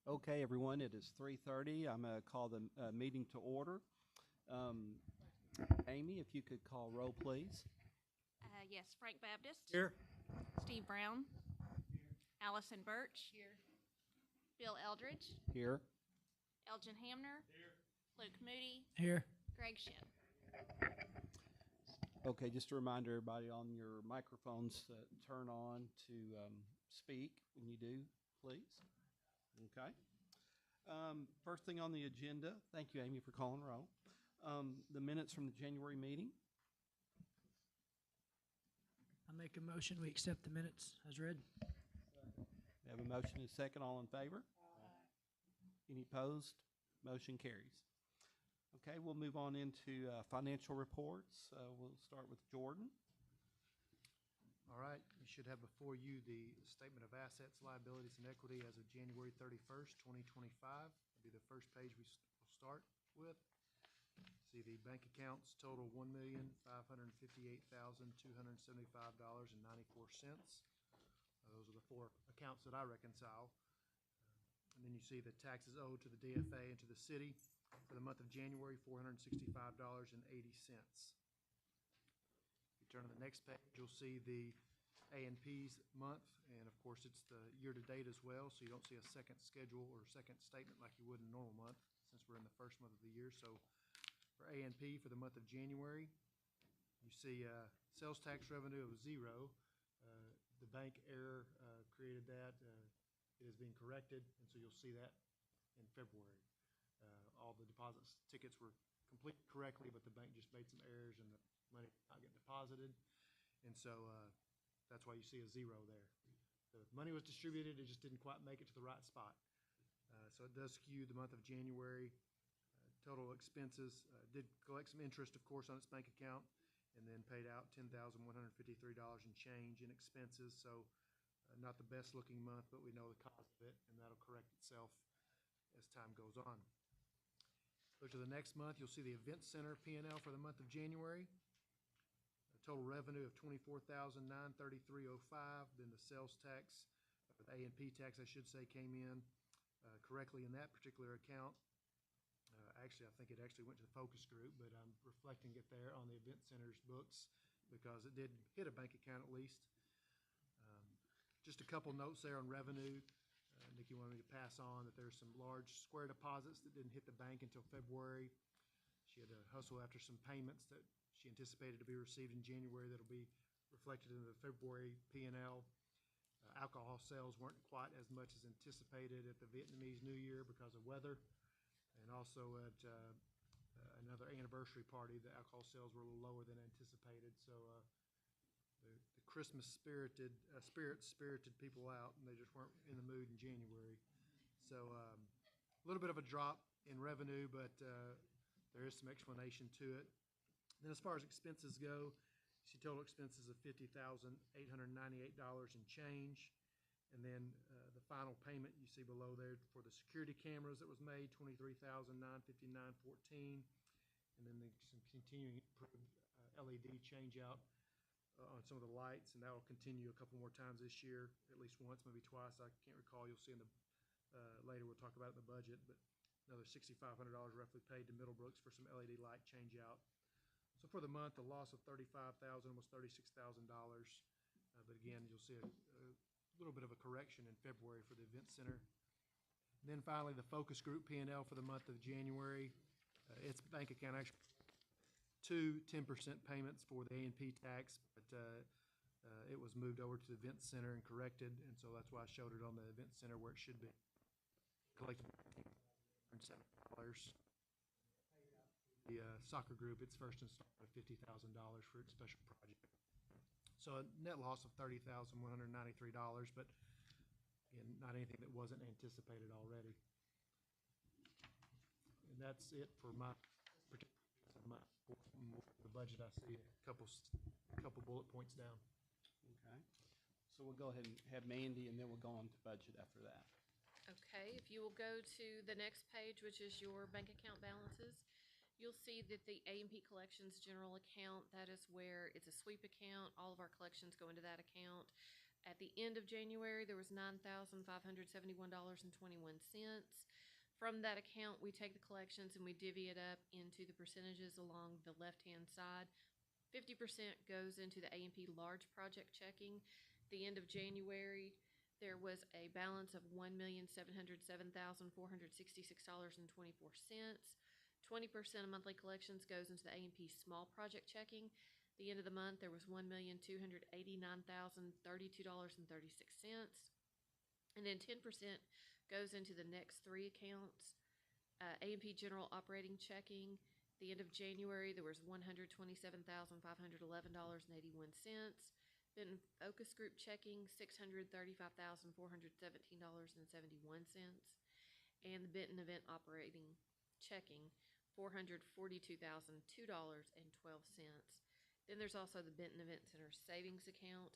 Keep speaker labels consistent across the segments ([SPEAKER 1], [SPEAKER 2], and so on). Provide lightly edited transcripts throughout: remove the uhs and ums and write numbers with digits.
[SPEAKER 1] Okay, everyone, it is 3:30. I'm going to call the meeting to order. Amy, if you could call roll, please.
[SPEAKER 2] Yes, Frank Baptist.
[SPEAKER 1] Here.
[SPEAKER 2] Steve Brown. Allison Birch. Here. Bill Eldridge.
[SPEAKER 1] Here.
[SPEAKER 2] Elgin Hamner. Here. Luke Moody.
[SPEAKER 3] Here.
[SPEAKER 2] Greg Shin.
[SPEAKER 1] Okay, just a reminder, everybody, on your microphones, turn on to speak when you do, please. Okay. First thing on the agenda, thank you, Amy, for calling roll. The minutes from the January meeting.
[SPEAKER 3] I make a motion, we accept the minutes as read.
[SPEAKER 1] We have a motion and a second. All in favor? Any opposed? Motion carries. Okay, we'll move on into financial reports. We'll start with Jordan.
[SPEAKER 4] All right, you should have before you the statement of assets, liabilities, and equity as of January 31st, 2025. That'll be the first page we will start with. See the bank accounts total $1,558,275.94. Those are the four accounts that I reconcile. And then you see the taxes owed to the DFA and to the city for the month of January, $465.80. You turn to the next page, you'll see the A&P's month, and of course it's the year-to-date as well, so you don't see a second schedule or second statement like you would in a normal month since we're in the first month of the year. So for A&P for the month of January, you see sales tax revenue of $0. The bank error created that. It is being corrected, and so you'll see that in February. All the deposits tickets were completed correctly, but the bank just made some errors and the money did not get deposited, and so that's why you see a $0 there. The money was distributed, it just didn't quite make it to the right spot. So it does skew the month of January. Total expenses, did collect some interest, of course, on its bank account, and then paid out $10,153 and change in expenses. So not the best looking month, but we know the cause of it, and that'll correct itself as time goes on. Go to the next month, you'll see the Event Center P&L for the month of January. A total revenue of $24,933.05. Then the sales tax, the A&P tax, I should say, came in correctly in that particular account. Actually, I think it actually went to the focus group, but I'm reflecting it there on the Event Center's books because it did hit a bank account at least. Just a couple notes there on revenue. Nikki wanted me to pass on that there's some large square deposits that didn't hit the bank until February. She had to hustle after some payments that she anticipated to be received in January that'll be reflected in the February P&L. Alcohol sales weren't quite as much as anticipated at the Vietnamese New Year because of weather, and also at another anniversary party, the alcohol sales were a little lower than anticipated. So the Christmas spirited people out, and they just weren't in the mood in January. So a little bit of a drop in revenue, but there is some explanation to it. Then as far as expenses go, you see total expenses of $50,898 and change. And then the final payment you see below there for the security cameras that was made, $23,959.14. And then some continuing LED change out on some of the lights, and that will continue a couple more times this year, at least once, maybe twice. I can't recall. You'll see in the later we'll talk about it in the budget, but another $6,500 roughly paid to Middlebrooks for some LED light change out. So for the month, the loss of $35,000 was $36,000. But again, you'll see a little bit of a correction in February for the Event Center. And then finally, the focus group P&L for the month of January. Its bank account actually two 10% payments for the A&P tax, but it was moved over to the Event Center and corrected, and so that's why I showed it on the Event Center where it should be. Collected $7. The soccer group, its first installment of $50,000 for its special project. So a net loss of $30,193, but again, not anything that wasn't anticipated already. And that's it for my particular the budget. I see a couple bullet points down.
[SPEAKER 1] Okay. So we'll go ahead and have Mandy, and then we'll go on to budget after that.
[SPEAKER 5] Okay, if you will go to the next page, which is your bank account balances, you'll see that the A&P Collections general account, that is where it's a sweep account. All of our collections go into that account. At the end of January, there was $9,571.21. From that account, we take the collections and we divvy it up into the percentages along the left-hand side. 50% goes into the A&P large project checking. At the end of January, there was a balance of $1,707,466.24. 20% of monthly collections goes into the A&P small project checking. At the end of the month, there was $1,289,032.36. And then 10% goes into the next three accounts. A&P general operating checking. At the end of January, there was $127,511.81. Benton focus group checking, $635,417.71. And the Benton event operating checking, $442,002.12. Then there's also the Benton Event Center savings account.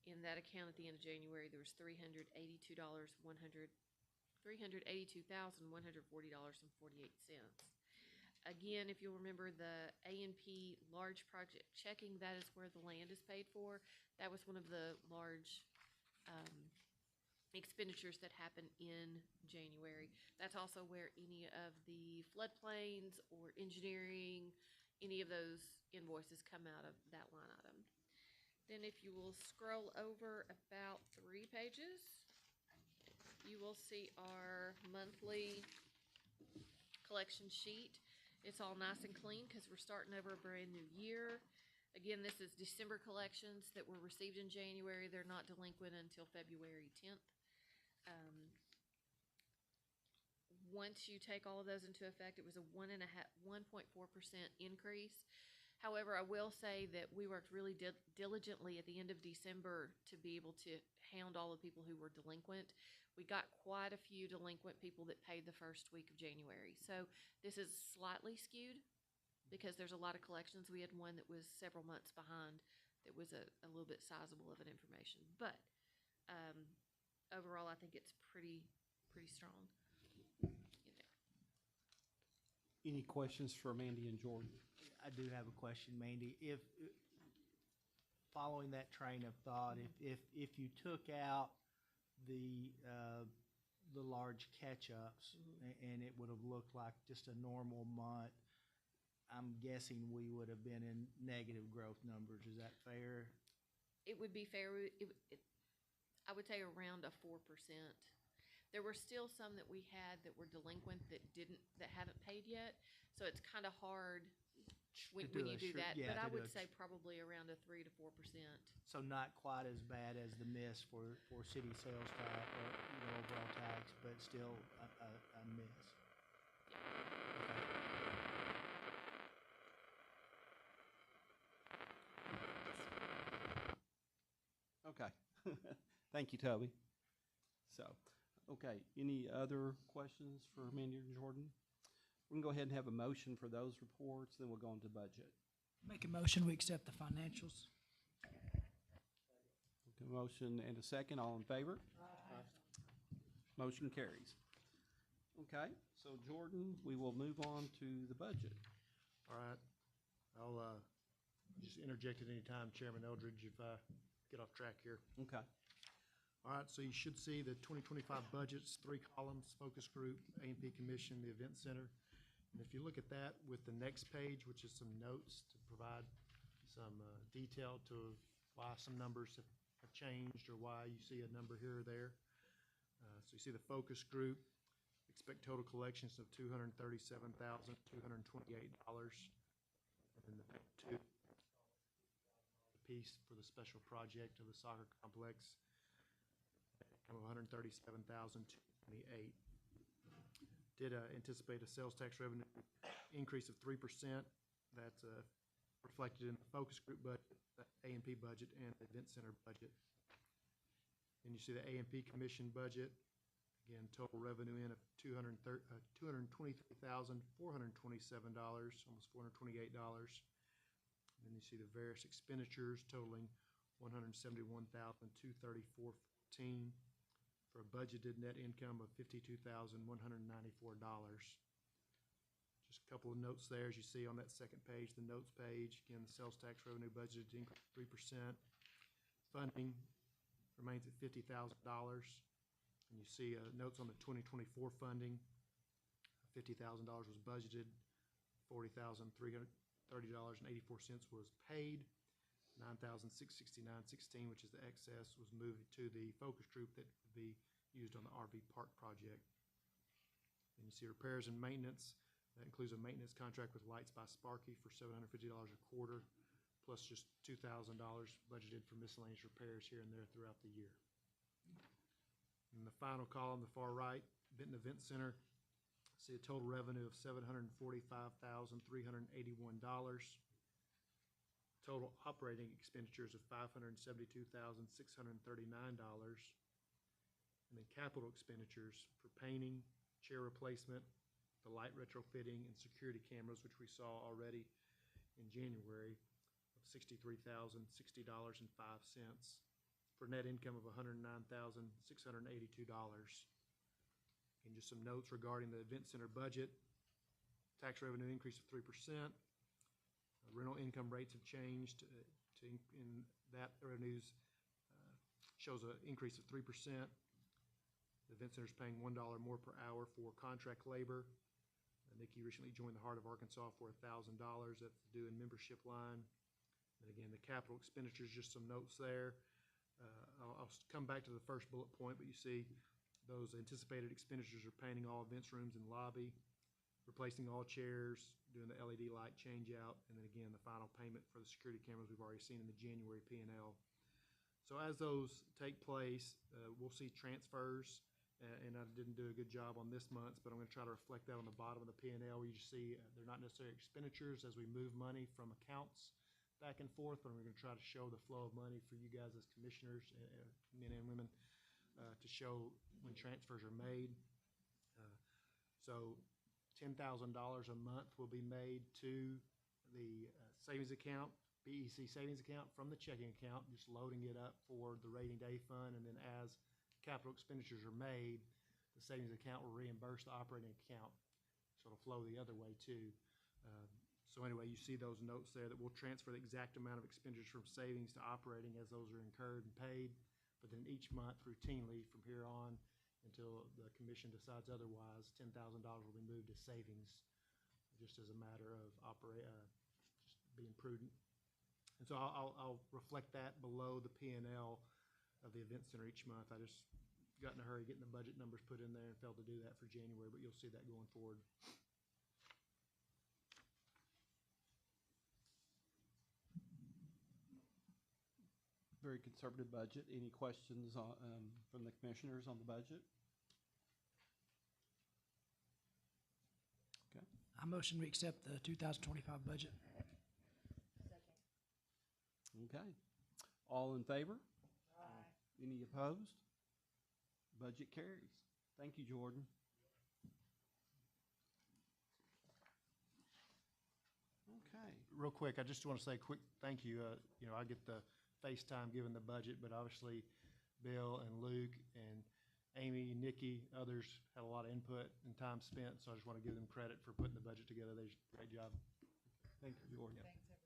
[SPEAKER 5] In that account at the end of January, there was $382,140.48. Again, if you'll remember the A&P large project checking, that is where the land is paid for. That was one of the large expenditures that happened in January. That's also where any of the floodplains or engineering, any of those invoices come out of that line item. Then if you will scroll over about 3 pages, you will see our monthly collection sheet. It's all nice and clean because we're starting over a brand new year. Again, this is December collections that were received in January. They're not delinquent until February 10th. Once you take all of those into effect, it was a 1.4% increase. However, I will say that we worked really diligently at the end of December to be able to hound all the people who were delinquent. We got quite a few delinquent people that paid the first week of January. So this is slightly skewed because there's a lot of collections. We had one that was several months behind that was a little bit sizable of an information. But overall, I think it's pretty strong.
[SPEAKER 1] Any questions for Mandy and Jordan?
[SPEAKER 6] I do have a question, Mandy. If following that train of thought, if you took out the large catch-ups and it would have looked like just a normal month, I'm guessing we would have been in negative growth numbers. Is that fair?
[SPEAKER 5] It would be fair. I would say around a 4%. There were still some that we had that were delinquent that haven't paid yet. So it's kind of hard when you do that.
[SPEAKER 6] Yeah,
[SPEAKER 5] but I would say probably around a 3 to 4%.
[SPEAKER 6] So not quite as bad as the miss for city sales tax or overall tax, but still a miss.
[SPEAKER 1] Okay. Thank you, Toby. So, okay, any other questions for Mandy and Jordan? We can go ahead and have a motion for those reports, then we'll go into budget.
[SPEAKER 3] Make a motion, we accept the financials.
[SPEAKER 1] Okay, motion and a second, all in favor? Aye. Motion carries. Okay, so Jordan, we will move on to the budget.
[SPEAKER 4] All right. I'll just interject at any time, Chairman Eldridge, if I get off track here.
[SPEAKER 1] Okay.
[SPEAKER 4] All right, so you should see the 2025 budgets, 3 columns, focus group, A&P Commission, the Event Center. And if you look at that with the next page, which is some notes to provide some detail to why some numbers have changed or why you see a number here or there. So you see the focus group, expect total collections of $237,228. And the two piece for the special project of the soccer complex of $137,228. Did anticipate a sales tax revenue increase of 3%. That's reflected in the focus group budget, the A&P budget, and the event center budget. And you see the A&P commission budget, again, total revenue in of $223,427, almost $428. And then you see the various expenditures totaling $171,234.14 for a budgeted net income of $52,194. Just a couple of notes there, as you see on that second page, the notes page. Again, the sales tax revenue budgeted to increase 3%. Funding remains at $50,000. And you see notes on the 2024 funding, $50,000 was budgeted, $40,330.84 was paid, $9,669.16, which is the excess, was moved to the focus group that would be used on the RV park project. And you see repairs and maintenance. That includes a maintenance contract with Lights by Sparky for $750 a quarter, plus just $2,000 budgeted for miscellaneous repairs here and there throughout the year. In the final column, the far right, Benton Event Center, see a total revenue of $745,381. Total operating expenditures of $572,639. And then capital expenditures for painting, chair replacement, the light retrofitting, and security cameras, which we saw already in January, of $63,060.05, for net income of $109,682. And just some notes regarding the event center budget. Tax revenue increase of 3%. Rental income rates have changed in that revenues shows an increase of 3%. The event center is paying $1 more per hour for contract labor. Nikki recently joined the Heart of Arkansas for $1,000. That's the due and membership line. And again, the capital expenditures, just some notes there. I'll come back to the first bullet point, but you see those anticipated expenditures are painting all events rooms and lobby, replacing all chairs, doing the LED light change out, and then again, the final payment for the security cameras we've already seen in the January P&L. So as those take place, we'll see transfers, and I didn't do a good job on this month's, but I'm going to try to reflect that on the bottom of the P&L where you see they're not necessarily expenditures as we move money from accounts back and forth, but we're going to try to show the flow of money for you guys as commissioners, men and women, to show when transfers are made. So $10,000 a month will be made to the savings account, BEC savings account, from the checking account, just loading it up for the rainy day fund, and then as capital expenditures are made, the savings account will reimburse the operating account, so it'll flow the other way too. So anyway, you see those notes there that we'll transfer the exact amount of expenditures from savings to operating as those are incurred and paid. But then each month routinely from here on until the commission decides otherwise, $10,000 will be moved to savings just as a matter of just being prudent. And so I'll reflect that below the P&L of the event center each month. I just got in a hurry getting the budget numbers put in there and failed to do that for January, but you'll see that going forward.
[SPEAKER 1] Very conservative budget. Any questions from the commissioners on the budget? Okay.
[SPEAKER 3] I motion we accept the 2025 budget.
[SPEAKER 1] Okay. All in favor? Aye. Any opposed? Budget carries. Thank you, Jordan. Okay.
[SPEAKER 4] Real quick, I just want to say a quick thank you. I get the FaceTime given the budget, but obviously Bill and Luke and Amy, Nikki, others had a lot of input and time spent, so I just want to give them credit for putting the budget together. They did a great job.
[SPEAKER 1] Thank you, Jordan.
[SPEAKER 7] Thanks, everyone.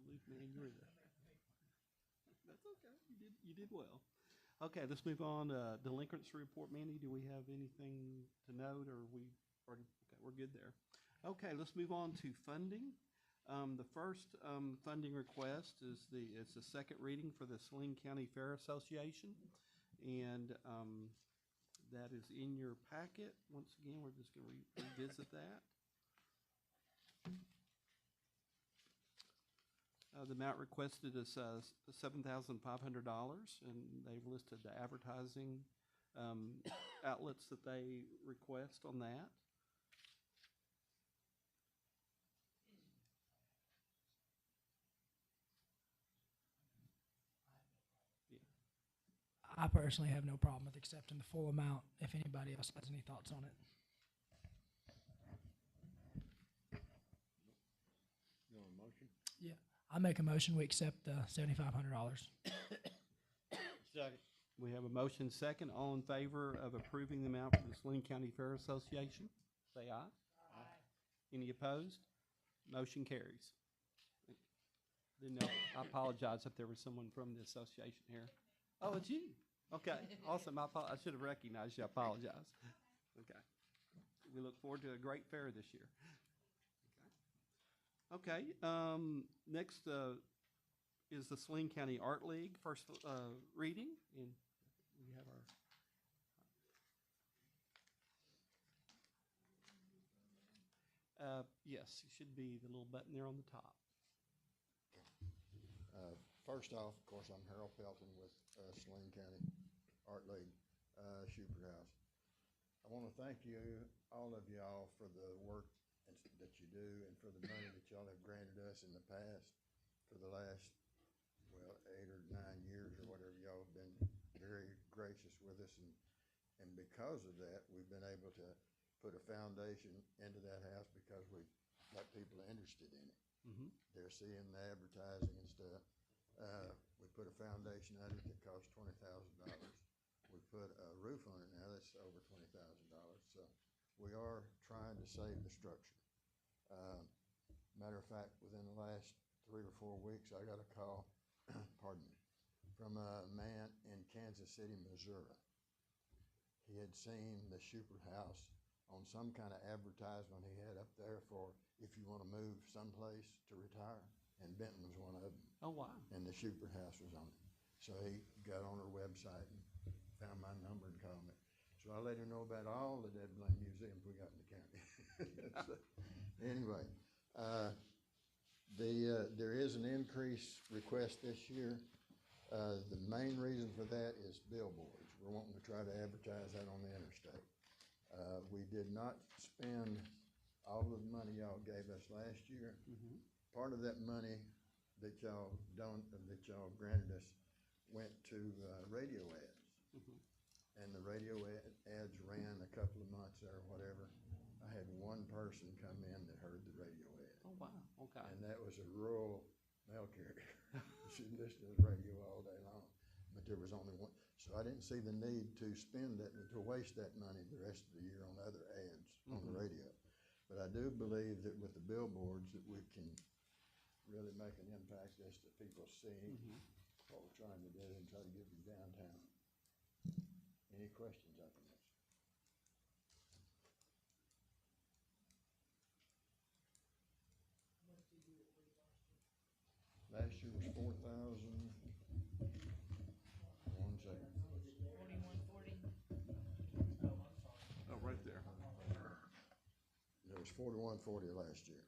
[SPEAKER 1] Luke, man, you're there. That's okay. You did well. Okay, let's move on to delinquency report. Mandy, do we have anything to note, or we already? Okay, we're good there. Okay, let's move on to funding. The first funding request is it's the second reading for the Saline County Fair Association, and that is in your packet. Once again, we're just going to revisit that. The amount requested is $7,500, and they've listed the advertising outlets that they request on that.
[SPEAKER 3] I personally have no problem with accepting the full amount if anybody else has any thoughts on it.
[SPEAKER 8] You want a motion?
[SPEAKER 3] Yeah, I make a motion, we accept the $7,500.
[SPEAKER 8] Second.
[SPEAKER 1] We have a motion second. All in favor of approving the amount for the Saline County Fair Association, say aye. Aye. Any opposed? Motion carries. Then I apologize if there was someone from the association here. Oh, it's you. Okay, awesome. I should have recognized you. I apologize. Okay. We look forward to a great fair this year. Okay, next is the Saline County Art League, first reading, and we have our yes, it should be the little button there on the top.
[SPEAKER 7] First off, of course, I'm Harold Pelton with Saline County Art League, Shupert House. I want to thank you, all of y'all, for the work that you do and for the money that y'all have granted us in the past for the last, well, 8 or 9 years or whatever. Y'all have been very gracious with us, and because of that, we've been able to put a foundation into that house because we've got people interested in it.
[SPEAKER 1] Mm-hmm.
[SPEAKER 7] They're seeing the advertising and stuff. We put a foundation on it that cost $20,000. We put a roof on it now that's over $20,000. So we are trying to save the structure. Matter of fact, within the last 3 or 4 weeks, I got a call, pardon me, from a man in Kansas City, Missouri. He had seen the Shupert House on some kind of advertisement he had up there for if you want to move someplace to retire, and Benton was one of them.
[SPEAKER 1] Oh, wow.
[SPEAKER 7] And the Shupert House was on it. So he got on her website and found my number and called me. So I let him know about all the dead blank museums we got in the county. So, anyway, there is an increase request this year. The main reason for that is billboards. We're wanting to try to advertise that on the interstate. We did not spend all of the money y'all gave us last year.
[SPEAKER 1] Mm-hmm.
[SPEAKER 7] Part of that money that y'all granted us went to radio ads.
[SPEAKER 1] Mm-hmm.
[SPEAKER 7] And the radio ads ran a couple of months or whatever. I had one person come in that heard the radio ad.
[SPEAKER 1] Oh, wow. Okay.
[SPEAKER 7] And that was a rural mail carrier. She listened to the radio all day long, but there was only one. So I didn't see the need to spend that, to waste that money the rest of the year on other ads on the radio. But I do believe that with the billboards that we can really make an impact as to people seeing what we're trying to do and try to get them downtown. Any questions I can answer? Last year was 4,000. One second.
[SPEAKER 2] 4140.
[SPEAKER 1] Oh, right there.
[SPEAKER 7] There was 4140 last year.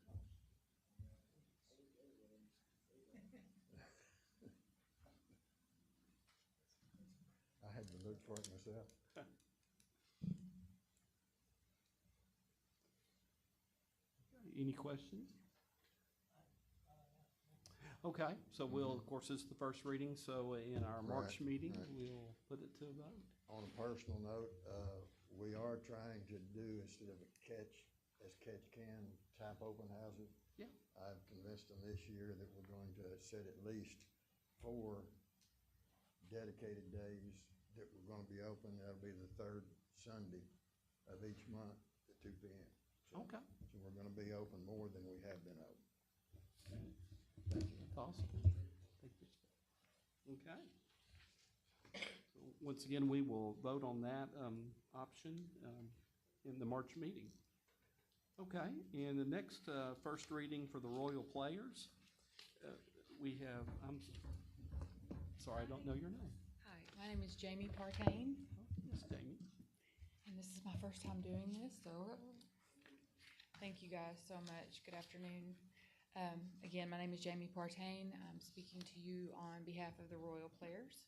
[SPEAKER 7] I had to look for it myself.
[SPEAKER 1] Any questions? Okay, so we'll, of course, this is the first reading, so in our March
[SPEAKER 7] Right,
[SPEAKER 1] meeting,
[SPEAKER 7] right.
[SPEAKER 1] we'll put it to a vote.
[SPEAKER 7] On a personal note, we are trying to do, instead of a catch can type open houses.
[SPEAKER 1] Yeah.
[SPEAKER 7] I've convinced them this year that we're going to set at least 4 dedicated days that we're going to be open. That'll be the 3rd Sunday of each month at 2 p.m. So,
[SPEAKER 1] Okay.
[SPEAKER 7] So we're going to be open more than we have been open. Thank you.
[SPEAKER 1] That's awesome. Thank you. Okay. So once again, we will vote on that option in the March meeting. Okay, and the next first reading for the Royal Players, we have, I'm sorry, I don't know your name.
[SPEAKER 8] Hi, my name is Jamie Partain,
[SPEAKER 1] Yes, Jamie.
[SPEAKER 8] and this is my first time doing this, so thank you guys so much. Good afternoon. Again, my name is Jamie Partain. I'm speaking to you on behalf of the Royal Players.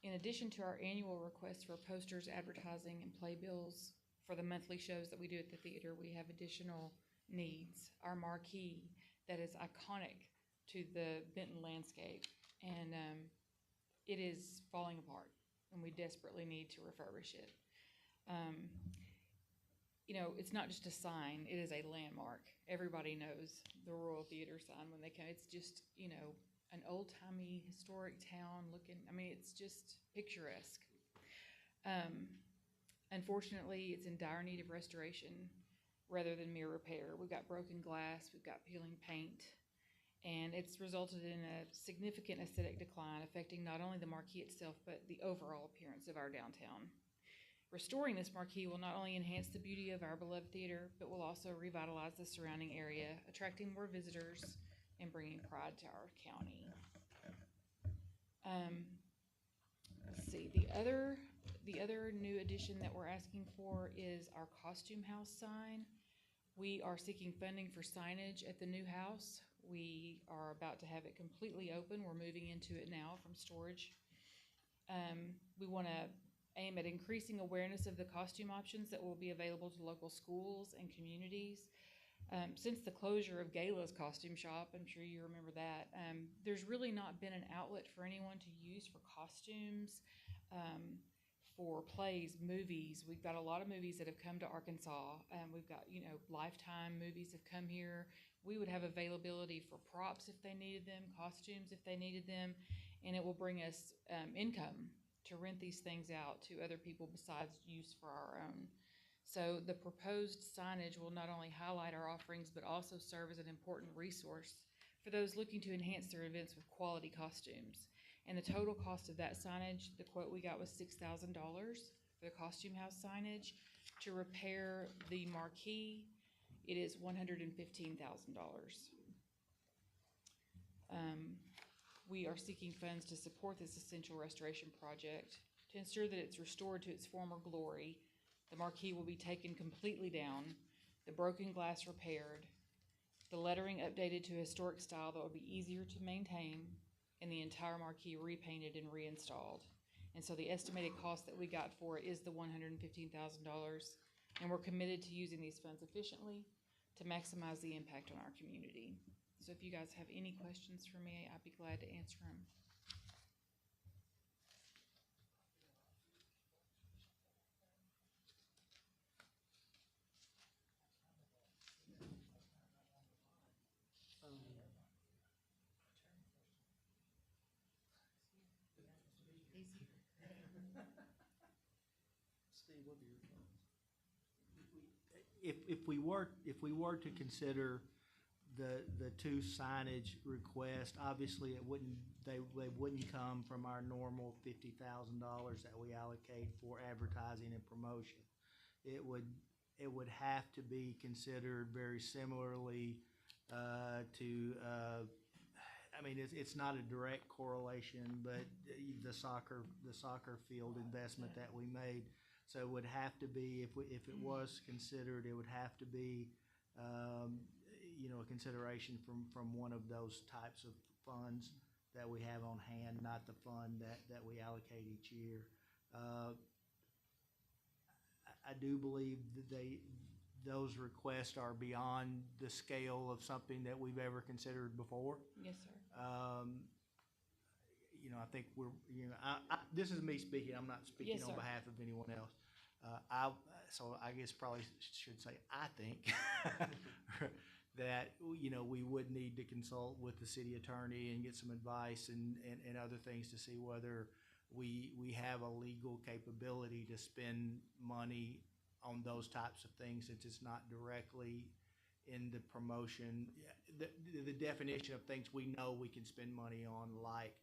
[SPEAKER 8] In addition to our annual request for posters, advertising, and playbills for the monthly shows that we do at the theater, we have additional needs. Our marquee that is iconic to the Benton landscape, and it is falling apart, and we desperately need to refurbish it. You know, it's not just a sign, it is a landmark. Everybody knows the Royal Theater sign when they come. It's just, you know, an old-timey historic town looking, I mean, it's just picturesque. Unfortunately, it's in dire need of restoration rather than mere repair. We've got broken glass, we've got peeling paint, And it's resulted in a significant aesthetic decline affecting not only the marquee itself, but the overall appearance of our downtown. Restoring this marquee will not only enhance the beauty of our beloved theater, but will also revitalize the surrounding area, attracting more visitors and bringing pride to our county. Let's see, the other new addition that we're asking for is our costume house sign. We are seeking funding for signage at the new house. We are about to have it completely open. We're moving into it now from storage. We want to aim at increasing awareness of the costume options that will be available to local schools and communities. Since the closure of Gala's costume shop, I'm sure you remember that, there's really not been an outlet for anyone to use for costumes, for plays, movies. We've got a lot of movies that have come to Arkansas. We've got, Lifetime movies have come here. We would have availability for props if they needed them, costumes if they needed them, and it will bring us income to rent these things out to other people besides use for our own. So the proposed signage will not only highlight our offerings, but also serve as an important resource for those looking to enhance their events with quality costumes. And the total cost of that signage, the quote we got was $6,000 for the costume house signage. To repair the marquee, it is $115,000. We are seeking funds to support this essential restoration project to ensure that it's restored to its former glory. The marquee will be taken completely down, the broken glass repaired, the lettering updated to a historic style that will be easier to maintain, and the entire marquee repainted and reinstalled. And so the estimated cost that we got for it is the $115,000, and we're committed to using these funds efficiently to maximize the impact on our community. So if you guys have any questions for me, I'd be glad to answer them.
[SPEAKER 1] Steve, what are your thoughts?
[SPEAKER 6] If we were to consider the two signage requests, obviously they wouldn't come from our normal $50,000 that we allocate for advertising and promotion. It would have to be considered very similarly to. It's not a direct correlation, but the soccer field investment that we made. So it would have to be, if it was considered, it would have to be, a consideration from one of those types of funds that we have on hand, not the fund that we allocate each year. I do believe that those requests are beyond the scale of something that we've ever considered before.
[SPEAKER 8] Yes, sir.
[SPEAKER 6] I think this is me speaking. I'm not speaking
[SPEAKER 8] Yes,
[SPEAKER 6] on
[SPEAKER 8] sir.
[SPEAKER 6] behalf of anyone else. So I guess probably should say I think that we would need to consult with the city attorney and get some advice and other things to see whether we have a legal capability to spend money on those types of things, since it's not directly in the promotion. The definition of things we know we can spend money on, like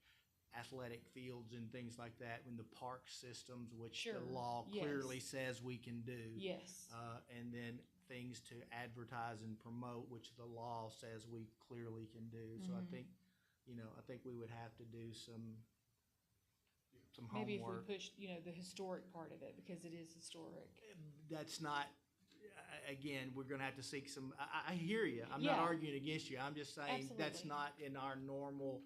[SPEAKER 6] athletic fields and things like that, in the park systems, which
[SPEAKER 8] Sure.
[SPEAKER 6] the law
[SPEAKER 8] Yes.
[SPEAKER 6] clearly says we can do.
[SPEAKER 8] Yes.
[SPEAKER 6] And then things to advertise and promote, which the law says we clearly can do. So I think, I think we would have to do some
[SPEAKER 8] Maybe if we
[SPEAKER 6] homework.
[SPEAKER 8] push, the historic part of it, because it is historic.
[SPEAKER 6] That's not, again, we're gonna have to seek some, I hear you. I'm
[SPEAKER 8] Yeah.
[SPEAKER 6] not arguing against you. I'm just saying that's
[SPEAKER 8] Absolutely.
[SPEAKER 6] not in our normal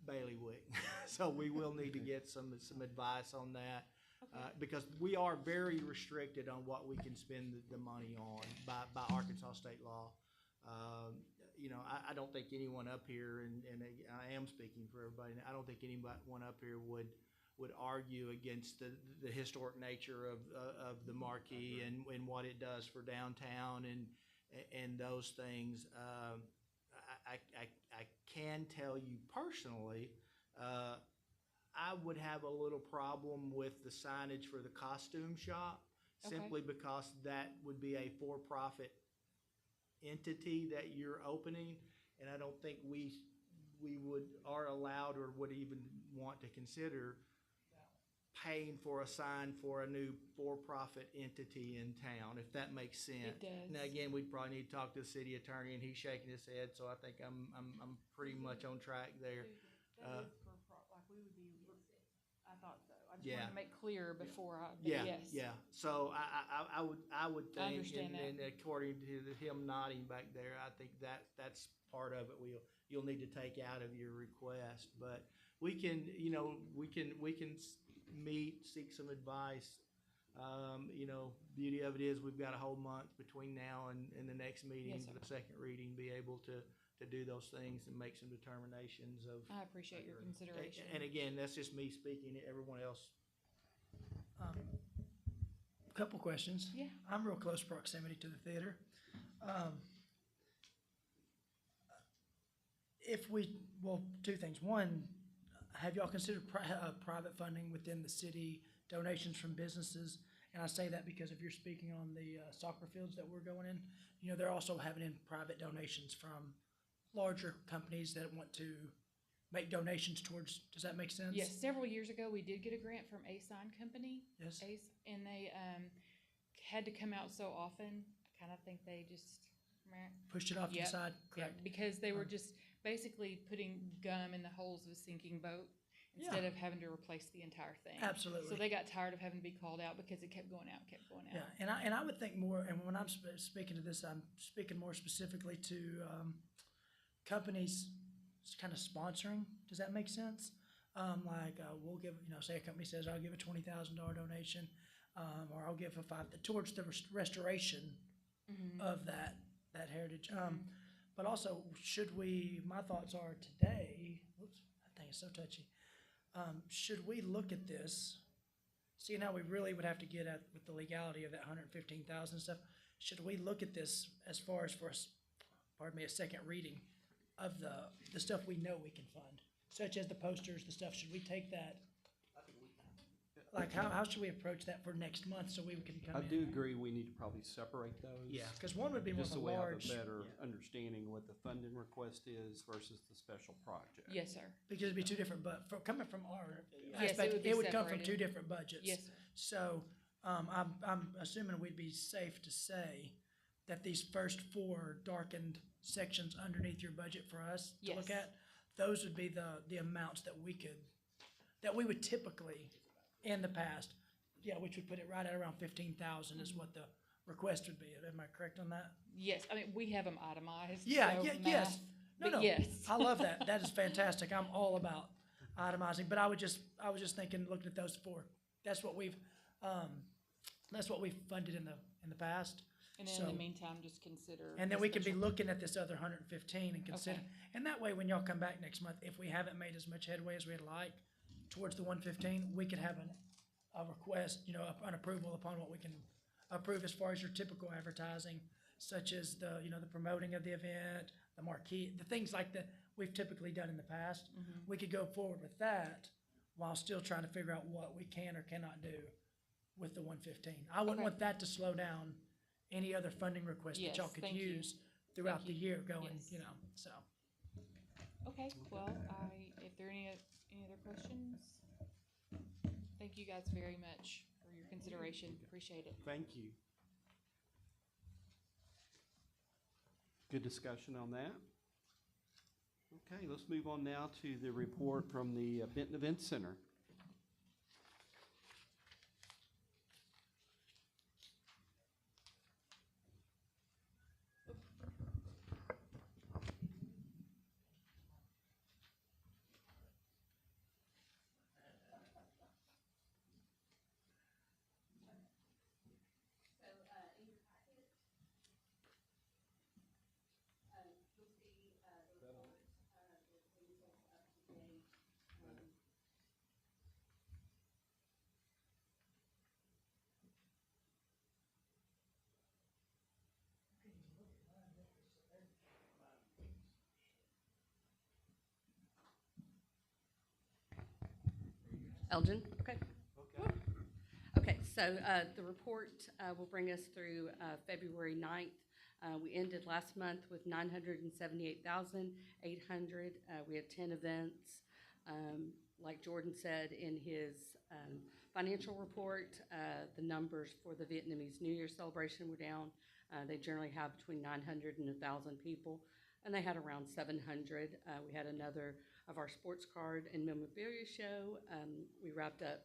[SPEAKER 6] bailiwick. So we will need to get some advice on that.
[SPEAKER 8] Okay.
[SPEAKER 6] Because we are very restricted on what we can spend the money on by Arkansas state law. I don't think anyone up here, and I am speaking for everybody, I don't think anyone up here would argue against the historic nature of the marquee and what it does for downtown and those things. I can tell you personally, I would have a little problem with the signage for the costume shop,
[SPEAKER 8] Okay.
[SPEAKER 6] simply because that would be a for-profit entity that you're opening, and I don't think we are allowed or would even want to consider paying for a sign for a new for-profit entity in town, if that makes sense.
[SPEAKER 8] It does.
[SPEAKER 6] Now, again, we'd probably need to talk to the city attorney, and he's shaking his head, so I think I'm pretty much on track there.
[SPEAKER 8] That is like we would be, I thought so. I just
[SPEAKER 6] Yeah.
[SPEAKER 8] wanted to make clear before but
[SPEAKER 6] Yeah,
[SPEAKER 8] yes.
[SPEAKER 6] yeah. So I would
[SPEAKER 8] I
[SPEAKER 6] think,
[SPEAKER 8] understand that.
[SPEAKER 6] and according to him nodding back there, I think that's part of it. You'll need to take out of your request, but we can meet, seek some advice. Beauty of it is we've got a whole month between now and the next meeting
[SPEAKER 8] Yes,
[SPEAKER 6] for
[SPEAKER 8] sir.
[SPEAKER 6] the second reading, be able to do those things and make some determinations of.
[SPEAKER 8] I appreciate your consideration.
[SPEAKER 6] And again, that's just me speaking. Everyone else.
[SPEAKER 3] Couple questions.
[SPEAKER 8] Yeah.
[SPEAKER 3] I'm real close proximity to the theater. Two things. One, have y'all considered private funding within the city, donations from businesses? And I say that because if you're speaking on the soccer fields that we're going in, they're also having in private donations from larger companies that want to make donations towards, does that make sense?
[SPEAKER 8] Yes, several years ago, we did get a grant from A Sign Company.
[SPEAKER 3] Yes.
[SPEAKER 8] And they had to come out so often. I kind of think they just
[SPEAKER 3] Pushed it off to the
[SPEAKER 8] Yep.
[SPEAKER 3] side,
[SPEAKER 8] yeah,
[SPEAKER 3] correct?
[SPEAKER 8] because they were just basically putting gum in the holes of a sinking boat instead
[SPEAKER 3] Yeah.
[SPEAKER 8] of having to replace the entire thing.
[SPEAKER 3] Absolutely.
[SPEAKER 8] So they got tired of having to be called out because it kept going out, kept going out.
[SPEAKER 3] Yeah, and I would think more, and when I'm speaking to this, I'm speaking more specifically to companies kind of sponsoring. Does that make sense? We'll give, say a company says, I'll give a $20,000 donation, or I'll give towards the restoration of that heritage. But also, my thoughts are today, oops, that thing is so touchy. Should we look at this, seeing how we really would have to get at with the legality of that 115,000 stuff, should we look at this as far as a second reading of the stuff we know we can fund, such as the posters, the stuff, should we take that? Like, how should we approach that for next month so we can come in?
[SPEAKER 1] I do agree we need to probably separate those.
[SPEAKER 3] Yeah, because one would be more
[SPEAKER 1] Just
[SPEAKER 3] of
[SPEAKER 1] so
[SPEAKER 3] a
[SPEAKER 1] we have
[SPEAKER 3] large,
[SPEAKER 1] a better understanding what the funding request is versus the special project.
[SPEAKER 8] Yes, sir.
[SPEAKER 3] because it'd be two different, but coming from our
[SPEAKER 8] Yes,
[SPEAKER 3] aspect,
[SPEAKER 8] it would be
[SPEAKER 3] it would come from
[SPEAKER 8] separated.
[SPEAKER 3] two different budgets.
[SPEAKER 8] Yes, sir.
[SPEAKER 3] So, I'm assuming we'd be safe to say that these first four darkened sections underneath your budget for us to look
[SPEAKER 8] Yes.
[SPEAKER 3] at, those would be the amounts that we would typically, in the past, which would put it right at around 15,000 is what the request would be. Am I correct on that?
[SPEAKER 8] Yes, I mean, we have them itemized.
[SPEAKER 3] Yeah,
[SPEAKER 8] so
[SPEAKER 3] yes.
[SPEAKER 8] math,
[SPEAKER 3] No,
[SPEAKER 8] but yes.
[SPEAKER 3] I love that. That is fantastic. I'm all about itemizing, but I was just thinking, looking at those four, that's what we've funded in the past.
[SPEAKER 8] And then
[SPEAKER 3] So-
[SPEAKER 8] in the meantime, just consider.
[SPEAKER 3] And then
[SPEAKER 8] the
[SPEAKER 3] we could be
[SPEAKER 8] special-
[SPEAKER 3] looking at this other 115 and consider,
[SPEAKER 8] Okay.
[SPEAKER 3] and that way, when y'all come back next month, if we haven't made as much headway as we'd like towards the 115, we could have a request, an approval upon what we can approve as far as your typical advertising, such as the promoting of the event, the marquee, the things like that we've typically done in the past. We could go forward with that while still trying to figure out what we can or cannot do with the 115. I wouldn't
[SPEAKER 8] Okay.
[SPEAKER 3] want that to slow down any other funding requests that y'all
[SPEAKER 8] Yes,
[SPEAKER 3] could
[SPEAKER 8] thank you.
[SPEAKER 3] use throughout
[SPEAKER 8] Thank
[SPEAKER 3] the
[SPEAKER 8] you.
[SPEAKER 3] year going,
[SPEAKER 8] Yes.
[SPEAKER 3] so.
[SPEAKER 8] Okay, well, if there are any other questions, thank you guys very much for your consideration. Appreciate it.
[SPEAKER 1] Thank you. Good discussion on that. Okay, let's move on now to the report from the Benton Event Center.
[SPEAKER 9] Elgin, okay. Okay, so the report will bring us through February 9th. We ended last month with 978,800. We had 10 events. Like Jordan said in his financial report, the numbers for the Vietnamese New Year celebration were down. They generally have between 900 and 1,000 people, and they had around 700. We had another of our sports card and memorabilia show. We wrapped up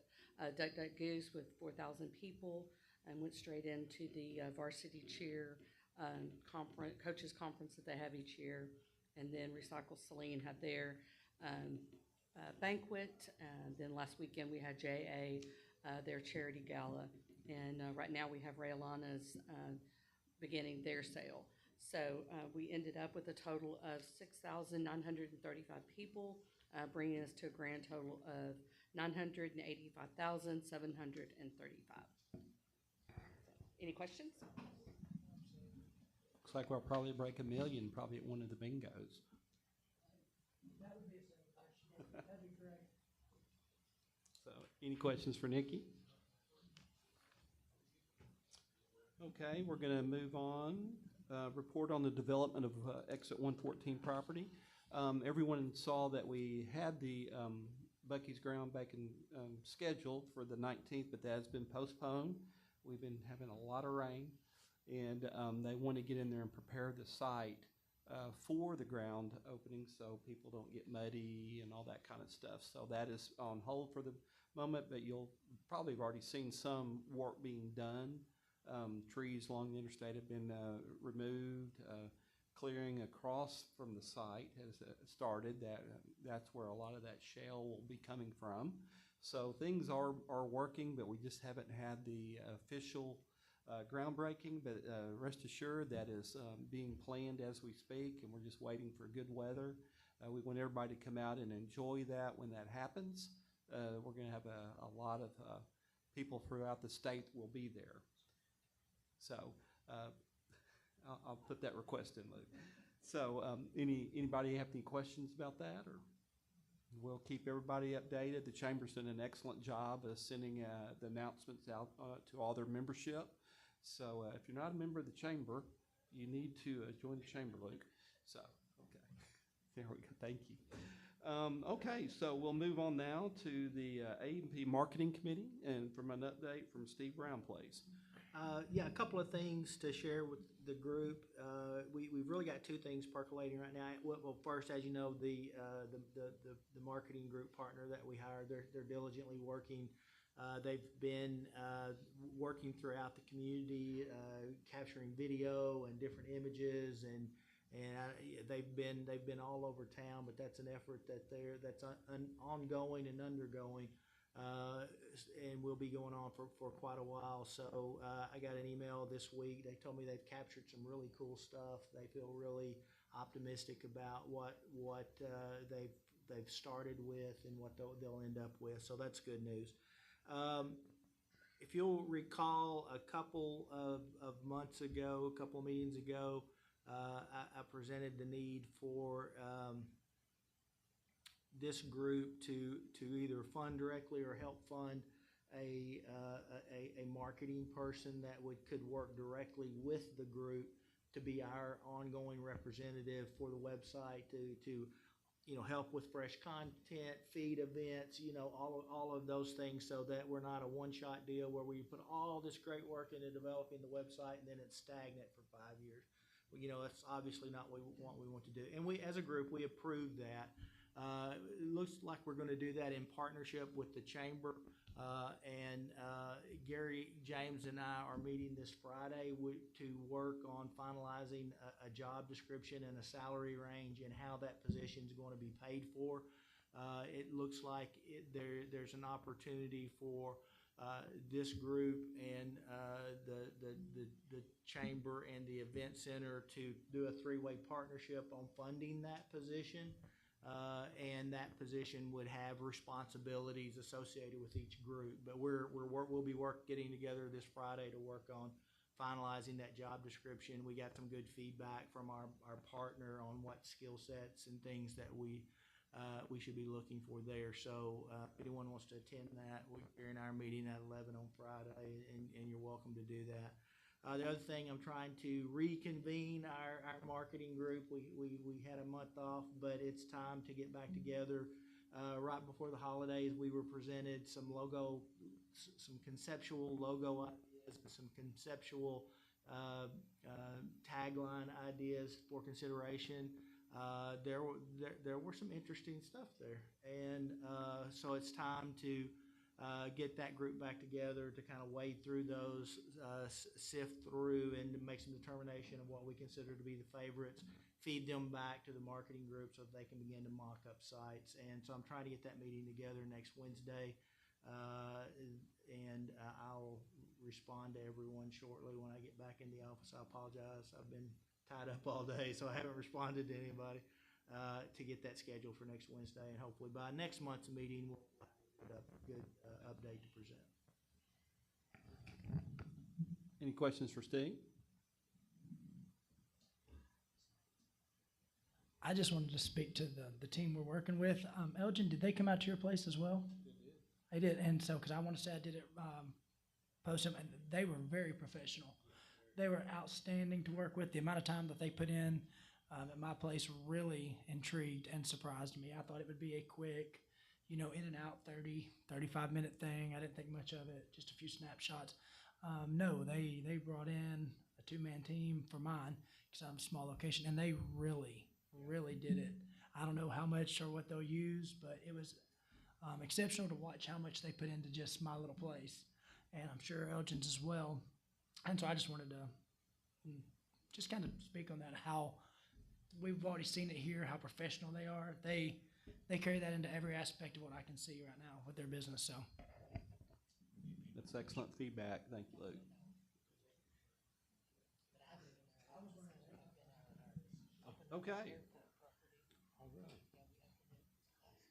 [SPEAKER 9] Duck Duck Goose with 4,000 people and went straight into the varsity cheer coaches conference that they have each year. And then Recycle Celine had their banquet. Then last weekend we had JA, their charity gala. And right now we have Rayalana's beginning their sale. So we ended up with a total of 6,935 people, bringing us to a grand total of 985,735. Any questions?
[SPEAKER 1] Looks like we'll probably break 1 million probably at one of the bingos.
[SPEAKER 3] That would be a celebration. That'd be great.
[SPEAKER 1] So, any questions for Nikki? Okay, we're going to move on. Report on the development of Exit 114 property. Everyone saw that we had the Bucky's groundbreaking scheduled for the 19th, but that has been postponed. We've been having a lot of rain, and they want to get in there and prepare the site for the ground opening so people don't get muddy and all that kind of stuff. So that is on hold for the moment, but you'll probably have already seen some work being done. Trees along the interstate have been removed. Clearing across from the site has started. That's where a lot of that shale will be coming from. So things are working, but we just haven't had the official groundbreaking. But rest assured that is being planned as we speak, and we're just waiting for good weather. We want everybody to come out and enjoy that when that happens. We're going to have a lot of people throughout the state will be there. So I'll put that request in, Luke. So anybody have any questions about that? Or we'll keep everybody updated. The Chamber's done an excellent job of sending the announcements out to all their membership. So if you're not a member of the Chamber, you need to join the Chamber, Luke. So, okay. There we go. Thank you. Okay, so we'll move on now to the A&P Marketing Committee, and from an update from Steve Brown, please.
[SPEAKER 6] Yeah, a couple of things to share with the group. We've really got two things percolating right now. Well, first, as you know, the marketing group partner that we hired, they're diligently working. They've been working throughout the community, capturing video and different images, and they've been all over town. But that's an effort that's ongoing and undergoing. And will be going on for quite a while. So I got an email this week. They told me they've captured some really cool stuff. They feel really optimistic about what they've started with and what they'll end up with. So that's good news. If you'll recall, a couple of months ago, a couple of meetings ago, I presented the need for this group to either fund directly or help fund a marketing person that could work directly with the group to be our ongoing representative for the website, to help with fresh content, feed events, all of those things, so that we're not a one-shot deal where we put all this great work into developing the website and then it's stagnant for 5 years. Well, that's obviously not what we want to do. And we, as a group, we approved that. It looks like we're going to do that in partnership with the Chamber, and Gary, James, and I are meeting this Friday to work on finalizing a job description and a salary range and how that position is going to be paid for. It looks like there's an opportunity for this group and the Chamber and the Event Center to do a three-way partnership on funding that position. And that position would have responsibilities associated with each group. But we'll be getting together this Friday to work on finalizing that job description. We got some good feedback from our partner on what skill sets and things that we should be looking for there. So if anyone wants to attend that, we're in our meeting at 11 on Friday, and you're welcome to do that. The other thing, I'm trying to reconvene our marketing group. We had a month off, but it's time to get back together. Right before the holidays, we were presented some conceptual logo ideas, and some conceptual tagline ideas for consideration. There were some interesting stuff there, and so it's time to get that group back together to kind of wade through those, sift through, and to make some determination of what we consider to be the favorites, feed them back to the marketing group so that they can begin to mock up sites. And so I'm trying to get that meeting together next Wednesday, and I'll respond to everyone shortly when I get back in the office. I apologize. I've been tied up all day, so I haven't responded to anybody to get that scheduled for next Wednesday. And hopefully by next month's meeting, we'll have a good update to present.
[SPEAKER 1] Any questions for Steve?
[SPEAKER 3] I just wanted to speak to the team we're working with. Elgin, did they come out to your place as well? They did, and so, because I want to say I did it, post them, and they were very professional. They were outstanding to work with. The amount of time that they put in at my place really intrigued and surprised me. I thought it would be a quick, in and out 30, 35-minute thing. I didn't think much of it, just a few snapshots. No, they brought in a two-man team for mine because I'm a small location, and they really did it. I don't know how much or what they'll use, but it was exceptional to watch how much they put into just my little place, and I'm sure Elgin's as well. And so I just wanted to just kind of speak on that, how we've already seen it here, how professional they are. They carry that into every aspect of what I can see right now with their business. So
[SPEAKER 1] That's excellent feedback. Thank you, Luke. Okay.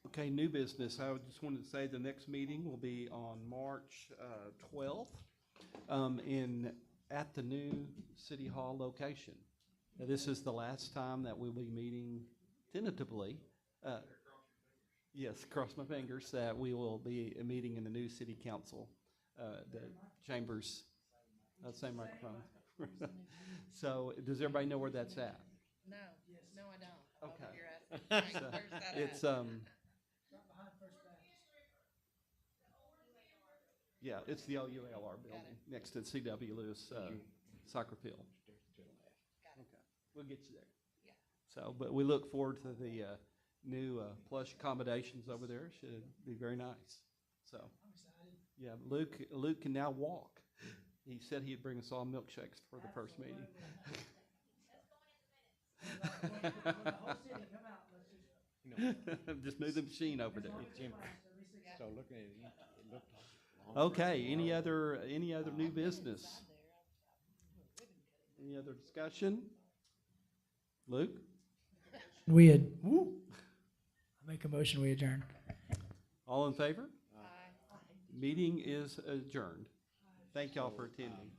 [SPEAKER 1] Okay, new business. I just wanted to say the next meeting will be on March 12th at the new City Hall location. Now, this is the last time that we'll be meeting tentatively. Yes, cross my fingers that we will be meeting in the new City Council, the chambers. Same microphone. So, does everybody know where that's at?
[SPEAKER 10] No, no, I don't.
[SPEAKER 1] Okay.
[SPEAKER 10] You're asking.
[SPEAKER 1] So,
[SPEAKER 10] Where's that
[SPEAKER 1] it's
[SPEAKER 10] at?
[SPEAKER 1] Yeah, it's the OULR building next to C.W. Lewis soccer field. Okay, we'll get you there.
[SPEAKER 10] Yeah.
[SPEAKER 1] So, but we look forward to the new plush accommodations over there. Should be very nice. So, yeah, Luke can now walk. He said he'd bring us all milkshakes for the first meeting. Just move the machine over there.
[SPEAKER 11] So looking at it, it looked long.
[SPEAKER 1] Okay, any other new business? Any other discussion? Luke?
[SPEAKER 3] I make a motion, we adjourn.
[SPEAKER 1] All in favor? Meeting is adjourned. Thank y'all for attending.